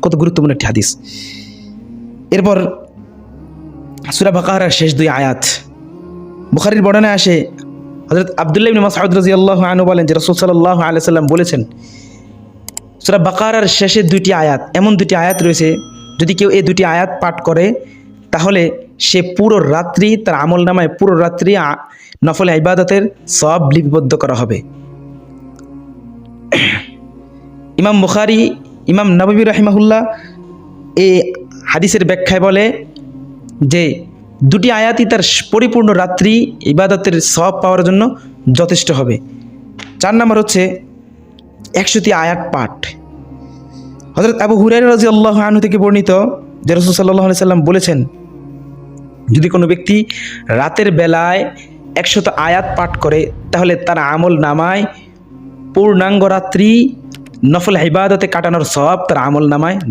কত গুরুত্বপূর্ণ একটি হাদিস। এরপর সূরা বাকারার শেষ 2 আয়াত, বুখারীর বর্ণনায় আসে, হযরত আব্দুল্লাহ ইবনে মাসউদ রাদিয়াল্লাহু আনহু বলেন যে রাসূল সাল্লাল্লাহু আলাইহি ওয়াসাল্লাম বলেছেন, সূরা বাকারার শেষের 2টি আয়াত, এমন 2টি আয়াত রয়েছে, যদি কেউ এই 2টি আয়াত পাঠ করে তাহলে সে পুরো রাত্রি তার আমলনামায় পুরো রাত্রি নফল ইবাদতের সওয়াব লিপিবদ্ধ করা হবে। ইমাম বুখারী, ইমাম নববী রাহিমাহুল্লাহ এই হাদিসের ব্যাখ্যায় বলে যে 2টি আয়াতই তার পরিপূর্ণ রাত্রি ইবাদতের সওয়াব পাওয়ার জন্য যথেষ্ট হবে। 4 নম্বর হচ্ছে 100টি আয়াত পাঠ। হযরত আবু হুরায়রা রাদিয়াল্লাহু আনহু থেকে বর্ণিত যে রাসূল সাল্লাল্লাহু আলাইহি সাল্লাম বলেছেন, যদি কোনো ব্যক্তি রাতের বেলায় 100 আয়াত পাঠ করে তাহলে তার আমল নামায় পূর্ণাঙ্গ রাত্রি নফল ইবাদতে কাটানোর সওয়াব তার আমল নামায়